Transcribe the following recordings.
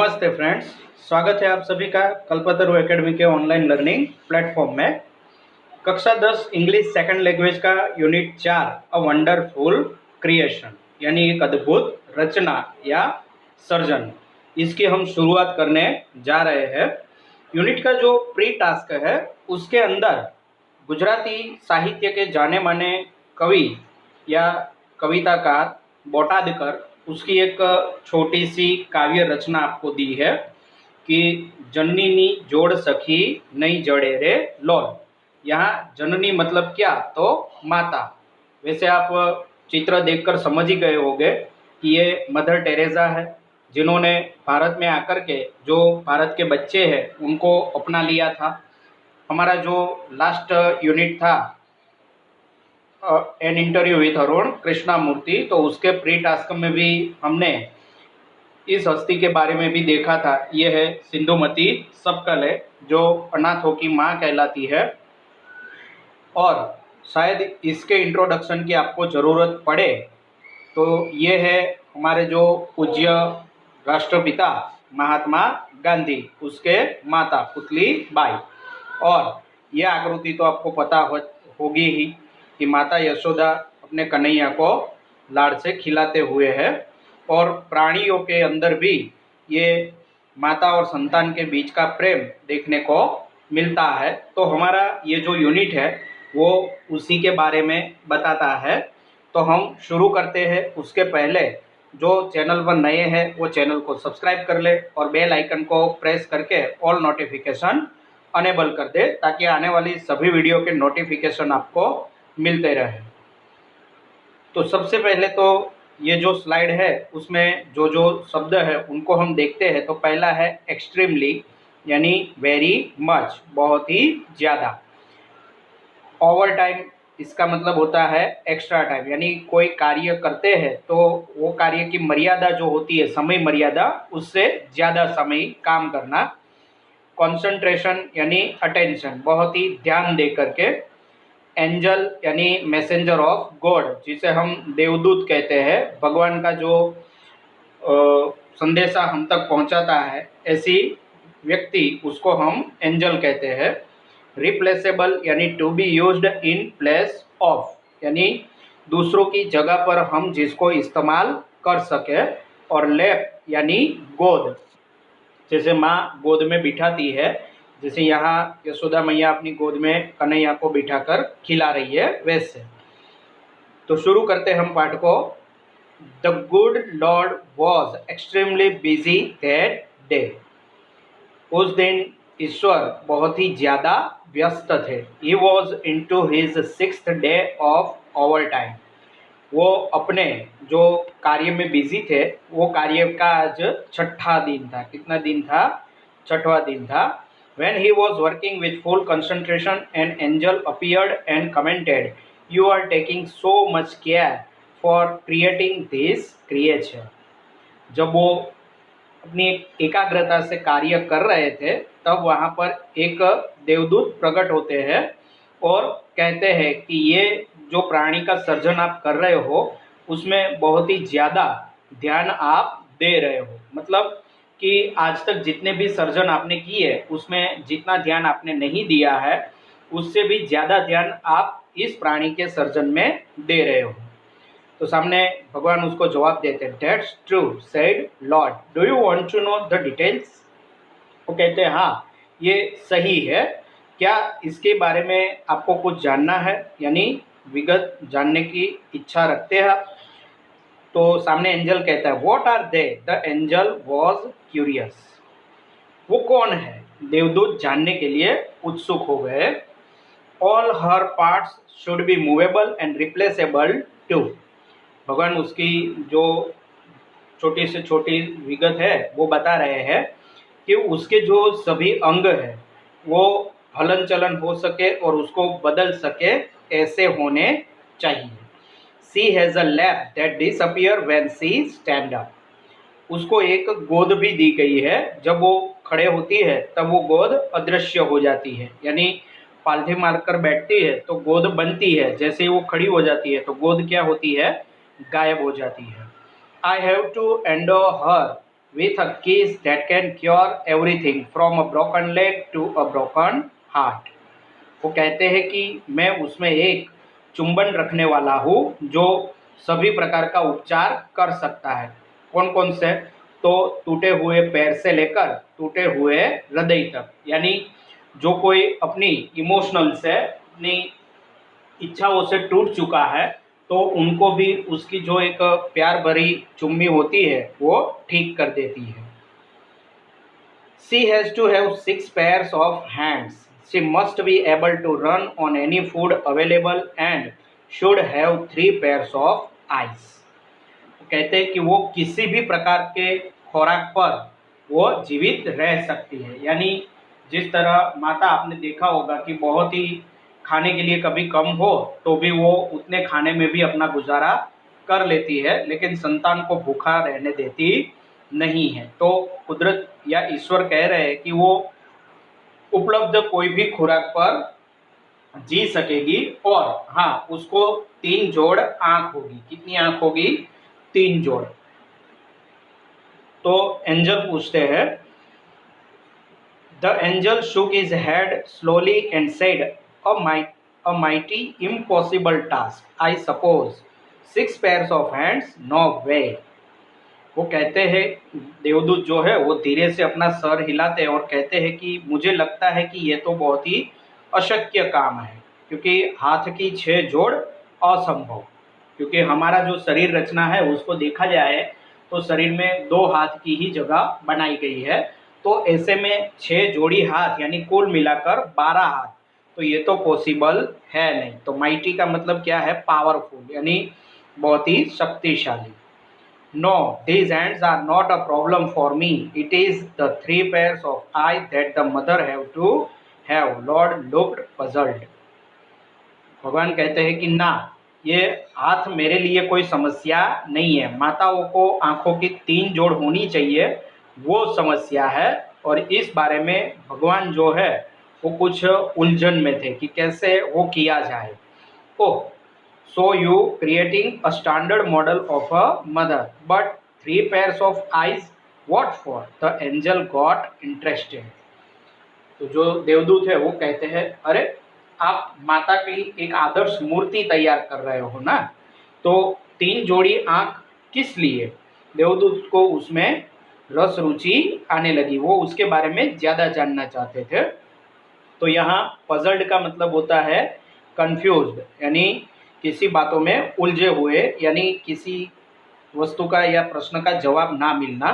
नमस्ते फ्रेंड्स, स्वागत है आप सभी का कल्पतरु एकेडमी के ऑनलाइन लर्निंग प्लेटफॉर्म में। कक्षा 10 इंग्लिश सेकंड लैंग्वेज का यूनिट 4 अ वंडरफुल क्रिएशन यानी एक अद्भुत रचना या सर्जन, इसकी हम शुरुआत करने जा रहे हैं। यूनिट का जो प्री टास्क है उसके अंदर गुजराती साहित्य के जाने माने कवि या कविताकार बोटादकर उसकी एक छोटी सी काव्य रचना आपको दी है कि जननी जोड़ सखी नहीं जड़े रे लोल। यहाँ जननी मतलब क्या, तो माता। वैसे आप चित्र देखकर समझ ही गए होंगे कि ये मदर टेरेसा है, जिन्होंने भारत में आकर के जो भारत के बच्चे हैं उनको अपना लिया था। हमारा जो लास्ट यूनिट था an interview with Arun Krishnamurthy, तो उसके प्री टास्क में भी हमने इस हस्ती के बारे में भी देखा था। ये है सिंधुमती सबकले, जो अनाथों की माँ कहलाती है। और शायद इसके इंट्रोडक्शन की आपको ज़रूरत पड़े तो ये है हमारे जो पूज्य राष्ट्रपिता महात्मा गांधी, उसके माता पुतली बाई। और ये आकृति तो आपको पता होगी ही कि माता यशोदा अपने कन्हैया को लाड़ से खिलाते हुए है। और प्राणियों के अंदर भी ये माता और संतान के बीच का प्रेम देखने को मिलता है। तो हमारा ये जो यूनिट है वो उसी के बारे में बताता है। तो हम शुरू करते हैं। उसके पहले जो चैनल पर नए हैं वो चैनल को सब्सक्राइब कर ले और बेल आइकन को प्रेस करके ऑल नोटिफिकेशन अनेबल कर दे, ताकि आने वाली सभी वीडियो के नोटिफिकेशन आपको मिलते रहे। तो सबसे पहले तो ये जो स्लाइड है उसमें जो जो शब्द है उनको हम देखते हैं। तो पहला है एक्सट्रीमली यानी वेरी मच, बहुत ही ज़्यादा। ओवर टाइम, इसका मतलब होता है एक्स्ट्रा टाइम, यानी कोई कार्य करते हैं तो वो कार्य की मर्यादा जो होती है, समय मर्यादा, उससे ज़्यादा समय काम करना। कंसंट्रेशन यानी अटेंशन, बहुत ही ध्यान दे करके। एंजल यानी मैसेंजर ऑफ गॉड, जिसे हम देवदूत कहते हैं, भगवान का जो संदेशा हम तक पहुंचाता है, ऐसी व्यक्ति उसको हम एंजल कहते हैं। रिप्लेसेबल यानी to be used in place of, यानी दूसरों की जगह पर हम जिसको इस्तेमाल कर सके। और लैप यानी गोद, जैसे माँ गोद में बिठाती है, जैसे यहाँ यशोदा मैया अपनी गोद में कन्हैया को बिठाकर खिला रही है, वैसे। तो शुरू करते हैं हम पाठ को। The good Lord was extremely busy that day. उस दिन ईश्वर बहुत ही ज़्यादा व्यस्त थे। He was in to his 6th day of overtime. वो अपने जो कार्य में बिजी थे, वो कार्य का आज 6ठा दिन था। कितना दिन था? 6वां दिन था। When he was working with full concentration, an angel appeared and commented, "You are taking so much care for creating this creature." जब वो अपनी एकाग्रता से कार्य कर रहे थे तब वहाँ पर एक देवदूत प्रकट होते हैं और कहते हैं कि ये जो प्राणी का सर्जन आप कर रहे हो उसमें बहुत ही ज़्यादा ध्यान आप दे रहे हो। मतलब कि आज तक जितने भी सर्जन आपने किए उसमें जितना ध्यान आपने नहीं दिया है, उससे भी ज़्यादा ध्यान आप इस प्राणी के सर्जन में दे रहे हो। तो सामने भगवान उसको जवाब देते हैं, that's true said Lord, do you want to know the details. वो कहते हैं हाँ ये सही है, क्या इसके बारे में आपको कुछ जानना है, यानी विगत जानने की इच्छा रखते हैं आप। तो सामने एंजल कहता है, what are they. The angel was curious. वो कौन है, देवदूत जानने के लिए उत्सुक हो गए। All her parts should be movable and replaceable too. भगवान उसकी जो छोटी से छोटी विगत है वो बता रहे हैं कि उसके जो सभी अंग है वो हलन चलन हो सके और उसको बदल सके, ऐसे होने चाहिए। She has a lap that disappear when she stand up. उसको एक गोद भी दी गई है, जब वो खड़े होती है तब वो गोद अदृश्य हो जाती है, यानी पालथी मारकर बैठती है तो गोद बनती है, जैसे ही वो खड़ी हो जाती है तो गोद क्या होती है, गायब हो जाती है। I have to endure her with a kiss that can cure everything from a broken leg to a broken heart। वो कहते हैं कि मैं उसमें एक चुंबन रखने वाला हूँ जो सभी प्रकार का उपचार कर सकता है। कौन कौन से? तो टूटे हुए पैर से लेकर टूटे हुए हृदय तक, यानी जो कोई अपनी इमोशनल से अपनी इच्छाओं से टूट चुका है तो उनको भी उसकी जो एक प्यार भरी चुम्मी होती है वो ठीक कर देती है। She has to have 6 pairs of hands. She must be able to run on any food available and should have 3 pairs of eyes। कहते हैं कि वो किसी भी प्रकार के खुराक पर वो जीवित रह सकती है, यानी जिस तरह माता आपने देखा होगा कि बहुत ही खाने के लिए कभी कम हो तो भी वो उतने खाने में भी अपना गुजारा कर लेती है, लेकिन संतान को भूखा रहने देती नहीं है। तो कुदरत या ईश्वर कह रहे हैं कि वो उपलब्ध कोई भी खुराक पर जी सकेगी, और हाँ, उसको 3 जोड़ आंख होगी। कितनी आंख होगी? 3 जोड़। तो एंजल पूछते हैं, the angel shook his head slowly and said, a mighty impossible task, I suppose. 6 pairs of hands, no way। वो कहते हैं, देवदूत जो है वो धीरे से अपना सर हिलाते हैं और कहते हैं कि मुझे लगता है कि ये तो बहुत ही अशक्य काम है, क्योंकि हाथ की 6 जोड़ असंभव, क्योंकि हमारा जो शरीर रचना है उसको देखा जाए तो शरीर में 2 हाथ की ही जगह बनाई गई है। तो ऐसे में 6 जोड़ी हाथ यानी कुल मिलाकर 12 हाथ, तो ये तो पॉसिबल है नहीं। तो माइटी का मतलब क्या है? पावरफुल, यानी बहुत ही शक्तिशाली। No, these hands are not a problem for me. It is the 3 pairs of eyes that the mother have to have। Lord looked puzzled। भगवान कहते हैं कि ना, ये हाथ मेरे लिए कोई समस्या नहीं है, माताओं को आंखों की 3 जोड़ होनी चाहिए वो समस्या है। और इस बारे में भगवान जो है वो कुछ उलझन में थे कि कैसे वो किया जाए। ओह, so you creating a standard model of a mother, but 3 pairs of eyes, what for? The angel got interested। तो जो देवदूत है वो कहते हैं, अरे आप माता की एक आदर्श मूर्ति तैयार कर रहे हो ना, तो 3 जोड़ी आंख किस लिए? देवदूत को उसमें रस रुचि आने लगी, वो उसके बारे में ज़्यादा जानना चाहते थे। तो यहाँ पजल्ड का मतलब होता है कंफ्यूज्ड, यानी किसी बातों में उलझे हुए, यानी किसी वस्तु का या प्रश्न का जवाब ना मिलना।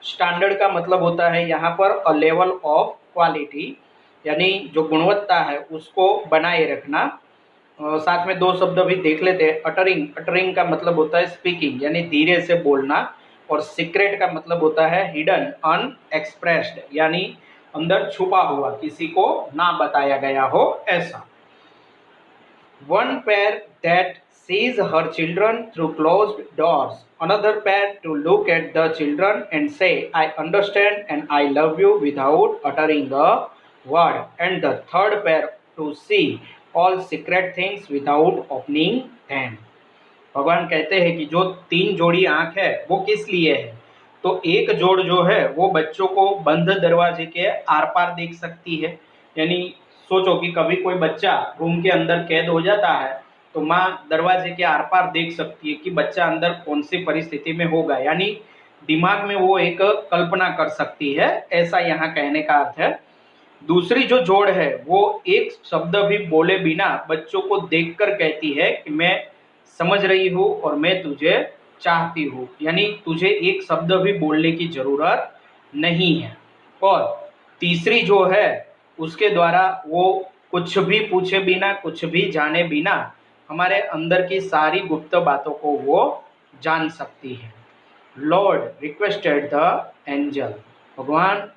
स्टैंडर्ड का मतलब होता है यहाँ पर अ लेवल ऑफ क्वालिटी, यानी जो गुणवत्ता है उसको बनाए रखना। साथ में 2 शब्द भी देख लेते हैं। अटरिंग, अटरिंग का मतलब होता है स्पीकिंग, यानी धीरे से बोलना। और सीक्रेट का मतलब होता है हिडन, अनएक्सप्रेस्ड, यानी अंदर छुपा हुआ, किसी को ना बताया गया हो ऐसा। One pair that sees her children through closed doors, another pair to look at the children and say, I understand and I love you without uttering a word, and the third pair to see all secret things without opening them। भगवान कहते हैं कि जो 3 जोड़ी आंख है वो किस लिए है? तो एक जोड़ जो है वो बच्चों को बंद दरवाजे के आर पार देख सकती है, यानी सोचो कि कभी कोई बच्चा रूम के अंदर कैद हो जाता है तो माँ दरवाजे के आर पार देख सकती है कि बच्चा अंदर कौन सी परिस्थिति में होगा, यानी दिमाग में वो एक कल्पना कर सकती है, ऐसा यहाँ कहने का अर्थ है। दूसरी जो जोड़ है वो एक शब्द भी बोले बिना बच्चों को देखकर कहती है कि मैं समझ रही हूँ और मैं तुझे चाहती हूँ, यानी तुझे एक शब्द भी बोलने की जरूरत नहीं है। और तीसरी जो है उसके द्वारा वो कुछ भी पूछे बिना, कुछ भी जाने बिना हमारे अंदर की सारी गुप्त बातों को वो जान सकती है। Lord requested the angel. भगवान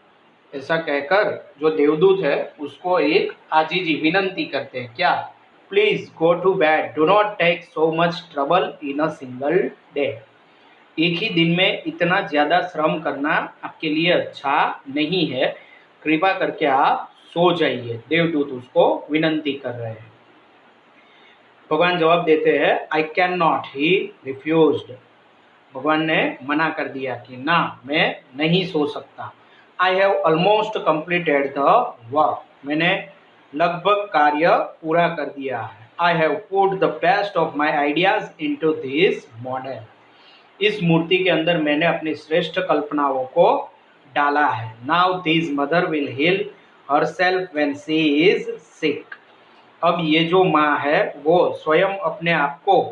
ऐसा कहकर जो देवदूत है उसको एक आजीजी विनंती करते हैं, क्या? Please go to bed, do not take so much trouble in a single day. एक ही दिन में इतना ज़्यादा श्रम करना आपके लिए अच्छा नहीं है, कृपा करके आप सो जाइए। देवदूत उसको विनंती कर रहे हैं। भगवान जवाब देते हैं, I can not, he refused. भगवान ने मना कर दिया कि ना, मैं नहीं सो सकता। I have almost completed the work, मैंने लगभग कार्य पूरा कर दिया है। I have put the best of my ideas into this model, इस मूर्ति के अंदर मैंने अपनी श्रेष्ठ कल्पनाओं को डाला है। Now this mother will heal herself when she is sick, अब ये जो माँ है वो स्वयं अपने आप को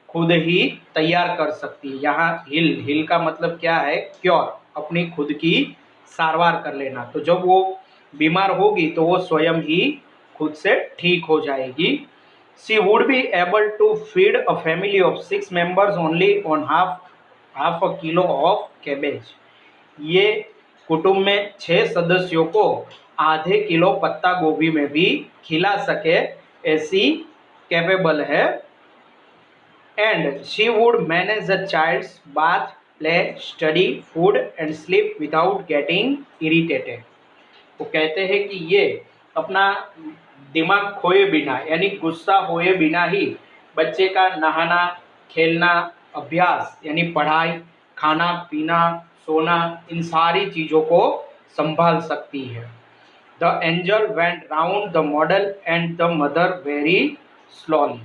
खुद ही तैयार कर सकती है। यहाँ हिल का मतलब क्या है? क्योर, अपनी खुद की सारवार कर लेना। तो जब वो बीमार होगी तो वो स्वयं ही खुद से ठीक हो जाएगी। She would be able to feed a family of 6 members only on half a kilo of cabbage, ये कुटुंब में 6 सदस्यों को आधे किलो पत्ता गोभी में भी खिला सके ऐसी कैपेबल है। And she would manage a child's bath, play, study, food and sleep without getting irritated. वो कहते हैं कि ये अपना दिमाग खोए बिना यानी गुस्सा होए बिना ही बच्चे का नहाना, खेलना, अभ्यास यानी पढ़ाई, खाना पीना, सोना, इन सारी चीज़ों को संभाल सकती है। The angel went round the model and the mother very slowly,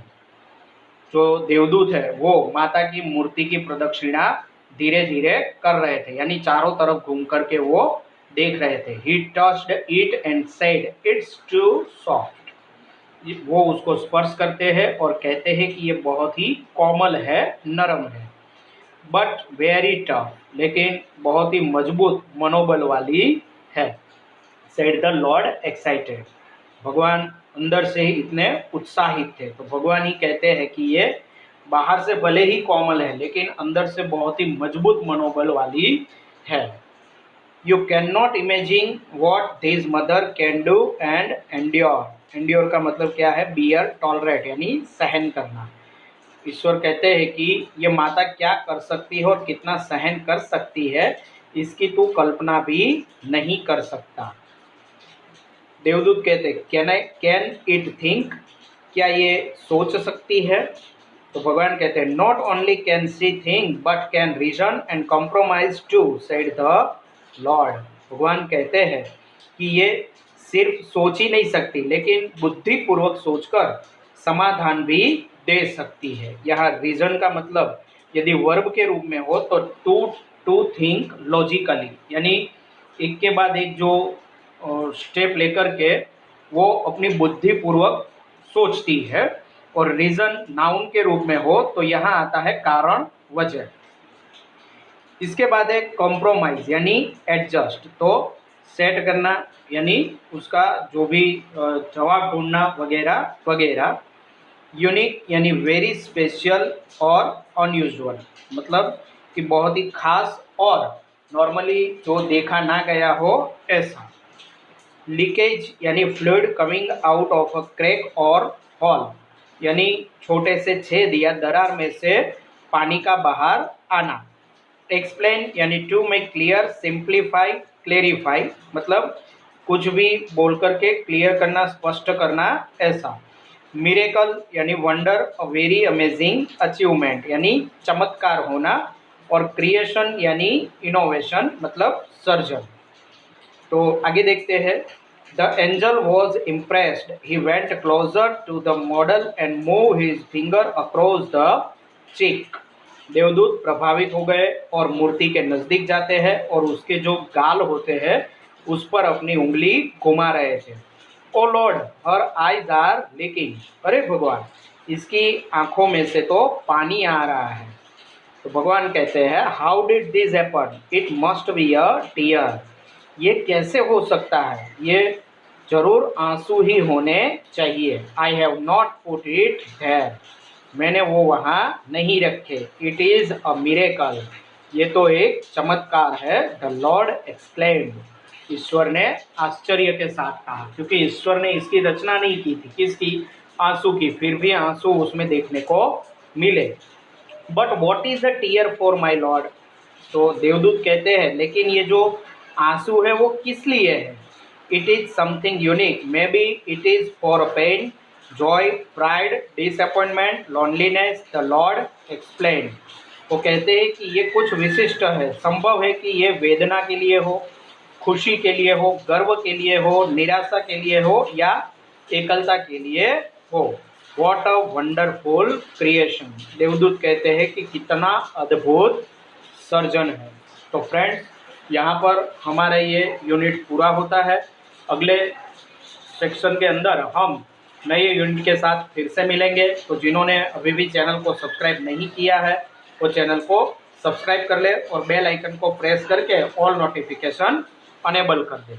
जो देवदूत है वो माता की मूर्ति की प्रदक्षिणा धीरे धीरे कर रहे थे, यानी चारों तरफ घूम करके वो देख रहे थे। He touched it and said it's too soft, वो उसको स्पर्श करते हैं और कहते हैं कि ये बहुत ही कोमल है, नरम है। बट वेरी टफ, लेकिन बहुत ही मजबूत मनोबल वाली है। सेड द लॉर्ड एक्साइटेड, भगवान अंदर से ही इतने उत्साहित थे। तो भगवान ही कहते हैं कि ये बाहर से भले ही कोमल है लेकिन अंदर से बहुत ही मजबूत मनोबल वाली है। You can not imagine what this mother can do and endure, endure का मतलब क्या है? बियर, टॉलरेट यानी सहन करना। ईश्वर कहते हैं कि ये माता क्या कर सकती है और कितना सहन कर सकती है, इसकी तू कल्पना भी नहीं कर सकता। देवदूत कहते कैन इट थिंक, क्या ये सोच सकती है? तो भगवान कहते हैं not only can see think but can reason and compromise too, said the Lord. भगवान कहते हैं कि ये सिर्फ सोच ही नहीं सकती लेकिन बुद्धिपूर्वक सोचकर समाधान भी दे सकती है। यहाँ रीजन का मतलब यदि वर्ब के रूप में हो तो टू थिंक लॉजिकली, यानी एक के बाद एक जो स्टेप लेकर के वो अपनी बुद्धिपूर्वक सोचती है। और रीजन नाउन के रूप में हो तो यहाँ आता है कारण, वजह। इसके बाद है कॉम्प्रोमाइज यानी एडजस्ट, तो सेट करना यानी उसका जो भी जवाब ढूंढना वगैरह वगैरह। यूनिक यानी वेरी स्पेशल और अनयूजुअल, मतलब कि बहुत ही खास और नॉर्मली जो देखा ना गया हो ऐसा। लीकेज यानी fluid coming out of a crack और हॉल, यानी छोटे से छेद या दरार में से पानी का बाहर आना। एक्सप्लेन यानी to make clear, simplify, clarify, मतलब कुछ भी बोल करके क्लियर करना, स्पष्ट करना ऐसा। मिरेकल यानी wonder, a very amazing achievement यानी चमत्कार होना। और क्रिएशन यानी इनोवेशन, मतलब सर्जन। तो आगे देखते हैं। The angel was impressed, he went closer to the model and move his finger across the cheek. देवदूत प्रभावित हो गए और मूर्ति के नज़दीक जाते हैं और उसके जो गाल होते हैं उस पर अपनी उंगली घुमा रहे थे। Oh Lord, her eyes are leaking, अरे भगवान, इसकी आंखों में से तो पानी आ रहा है। तो भगवान कहते हैं how did this happen, it must be a tear, ये कैसे हो सकता है? ये जरूर आंसू ही होने चाहिए। I have not put it there, मैंने वो वहाँ नहीं रखे। इट इज़ अ मिरेकल, ये तो एक चमत्कार है। द लॉर्ड एक्सप्लेन्ड, ईश्वर ने आश्चर्य के साथ कहा, क्योंकि ईश्वर ने इसकी रचना नहीं की थी, किसकी? आंसू की, फिर भी आंसू उसमें देखने को मिले। But what is a tear for my Lord, तो देवदूत कहते हैं लेकिन ये जो आंसू है वो किस लिए है? It is something unique, maybe it is for pain, joy, pride, disappointment, loneliness, the Lord explain. वो कहते हैं कि ये कुछ विशिष्ट है, संभव है कि ये वेदना के लिए हो, खुशी के लिए हो, गर्व के लिए हो, निराशा के लिए हो या एकलता के लिए हो। What a wonderful creation. देवदूत कहते हैं कि कितना अद्भुत सर्जन है। तो फ्रेंड्स, यहाँ पर हमारा ये यूनिट पूरा होता है। अगले सेक्शन के अंदर हम नए यूनिट के साथ फिर से मिलेंगे। तो जिन्होंने अभी भी चैनल को सब्सक्राइब नहीं किया है वो चैनल को सब्सक्राइब कर ले और बेल आइकन को प्रेस करके ऑल नोटिफिकेशन अनेबल कर दे।